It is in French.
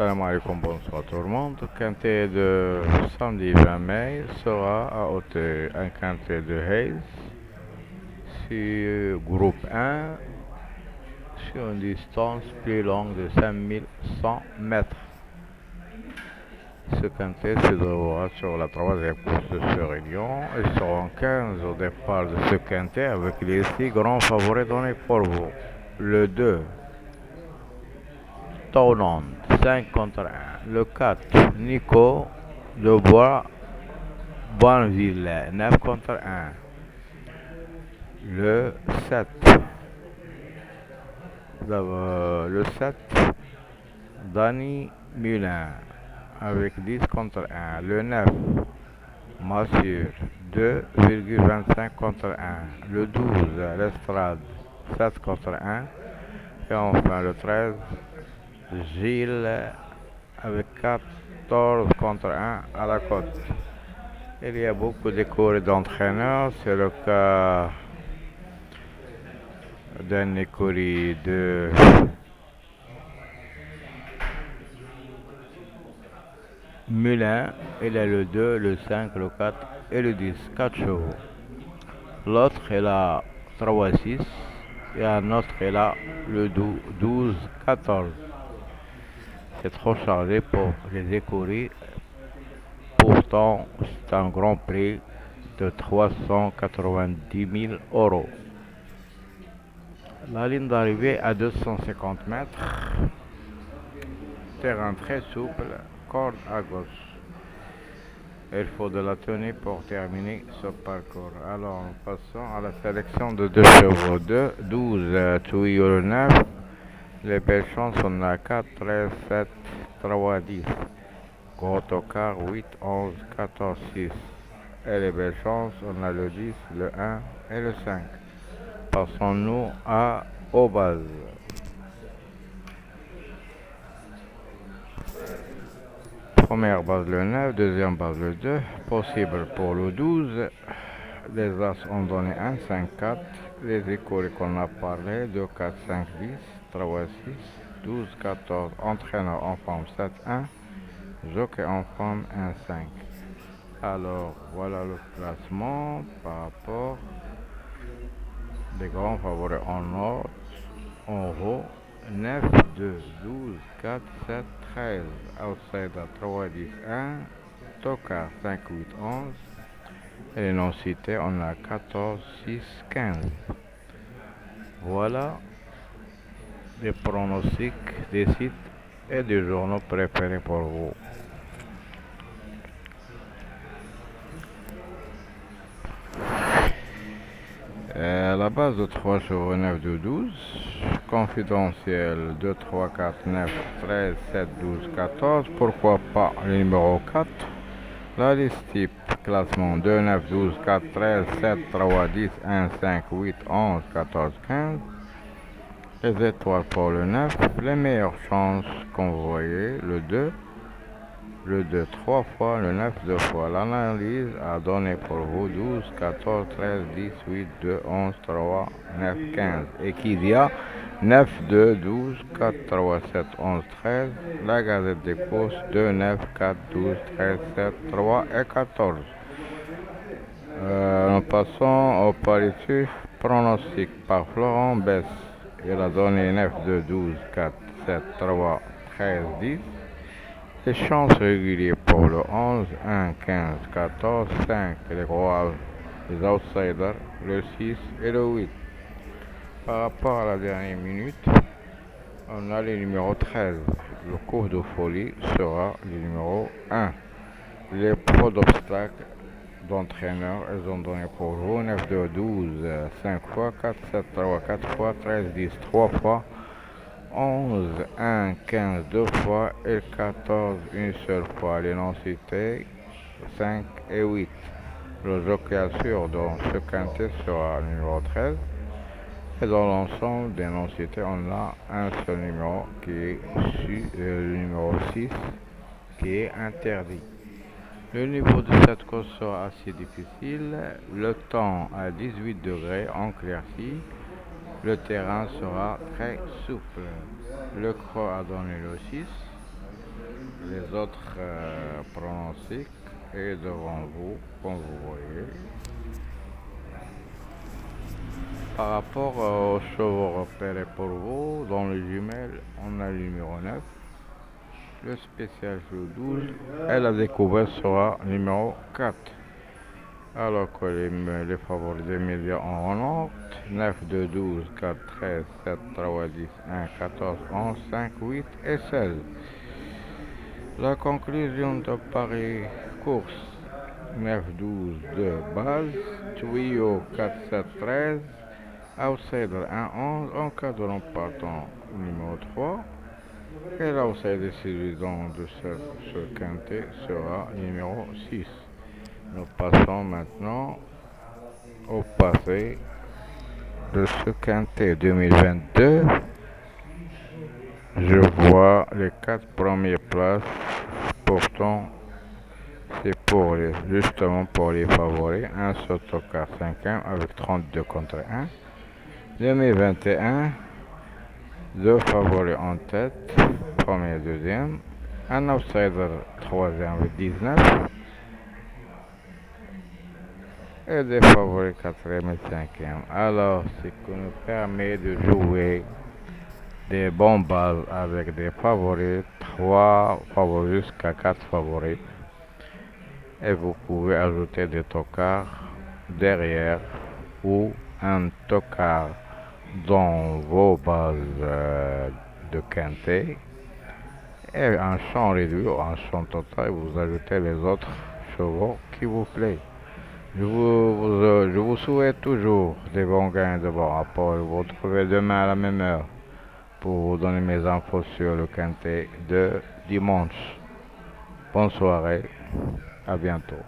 Salam alaikum, bonsoir tout le monde. Le quintet de samedi 20 mai sera à hauteur un quintet de Hayes sur groupe 1 sur une distance plus longue de 5100 mètres. Ce quintet se déroulera sur la troisième course de ce réunion et seront 15 au départ de ce quintet avec les 6 grands favoris donnés pour vous. Le 2, Townend, 5 contre 1. Le 4, Nico de Boinville, 9 contre 1. Le 7, Danny Mulin, avec 10 contre 1. Le 9, Massure, 2,25 contre 1. Le 12, Lestrade, 7 contre 1. Et enfin le 13, Gilles, avec 14 contre 1 à la côte. Il y a beaucoup de cours d'entraîneurs, c'est le cas d'un écurie de Mulin. Il a le 2, le 5, le 4 et le 10, 4 chevaux. L'autre est là 3, 6 et un autre est là le 12, 14. C'est trop chargé pour les écuries. Pourtant, c'est un grand prix de 390 000 euros. La ligne d'arrivée à 250 mètres. Terrain très souple, corde à gauche. Il faut de la tenue pour terminer ce parcours. Alors, passons à la sélection de deux chevaux. 2, 12, Tuyau le 9. Les belles chances, on a 4, 13, 7, 3, 10. Gros tocard, 8, 11, 14, 6. Et les belles chances, on a le 10, le 1 et le 5. Passons-nous aux bases. Première base le 9, deuxième base le 2. Possible pour le 12. Les As ont donné 1, 5, 4. Les écoles qu'on a parlé, 2, 4, 5, 10, 3, 6, 12, 14. Entraîneur en forme 7, 1. Jockey en forme 1, 5. Alors, voilà le classement par rapport des grands favoris en ordre. En haut, 9, 2, 12, 4, 7, 13. Outsider 3, 10, 1. Tocard 5, 8, 11. Et les non cités, on a 14, 6, 15. Voilà des pronostics des sites et des journaux préférés pour vous. La base de 3 chevaux 9, 2, 12. Confidentiel 2, 3, 4, 9, 13, 7, 12, 14. Pourquoi pas le numéro 4. La liste type classement 2, 9, 12, 4, 13, 7, 3, 10, 1, 5, 8, 11, 14, 15. Les étoiles pour le 9. Les meilleures chances qu'on voyait, le 2. Le 2 3 fois, le 9 2 fois. L'analyse a donné pour vous 12, 14, 13, 10, 8, 2, 11, 3, 9, 15. Et qu'il y a 9, 2, 12, 4, 3, 7, 11, 13. La Gazette des courses 2, 9, 4, 12, 13, 7, 3 et 14. Nous passons au paritif pronostic par Florent Bess. Il a donné 9, 2, 12, 4, 7, 3, 13, 10. Les chances réguliers pour le 11, 1, 15, 14, 5, les gros, les outsiders, le 6 et le 8. Par rapport à la dernière minute, on a le numéro 13. Le cours de folie sera le numéro 1. Les pros d'obstacles d'entraîneurs, elles ont donné pour vous 9, 2, 12, 5 fois, 4, 7, 3, 4 fois, 13, 10, 3 fois. 11, 1, 15 deux fois et 14 une seule fois. Les non cités 5 et 8. Le jockey assure dans ce quintet sera le numéro 13. Et dans l'ensemble des non cités, on a un seul numéro qui est le numéro 6 qui est interdit. Le niveau de cette course sera assez difficile. Le temps à 18 degrés en éclairci. Le terrain sera très souple. Le croc a donné le 6. Les autres pronostics est devant vous, comme vous voyez. Par rapport aux chevaux repérés pour vous, dans les jumelles, on a le numéro 9. Le spécial sur 12 et la découverte sera numéro 4. Alors que les favoris des médias en remontent 9, 2, 12, 4, 13, 7, 3, 10, 1, 14, 11, 5, 8 et 16. La conclusion de Paris course 9, 12, 2 base, tuyau 4, 7, 13, outsider 1, 11, encadrant partant numéro 3. Et l'outsider séduisant de ce quintet sera numéro 6. Nous passons maintenant au passé de ce quintet 2022. Je vois les 4 premières places. Pourtant, c'est justement pour les favoris. Un autocar 5e avec 32 contre 1. 2021, 2 favoris en tête, premier et deuxième. Un outsider 3e avec 19. Et des favoris 4e et 5e. Alors, ce qui nous permet de jouer des bonnes bases avec des favoris, 3 favoris jusqu'à 4 favoris. Et vous pouvez ajouter des tocards derrière ou un tocard dans vos bases de quintet. Et un champ réduit ou un champ total, vous ajoutez les autres chevaux qui vous plaisent. Je vous souhaite toujours des bons gains de bon rapport. Je vous retrouverai demain à la même heure pour vous donner mes infos sur le quintet de dimanche. Bonne soirée, à bientôt.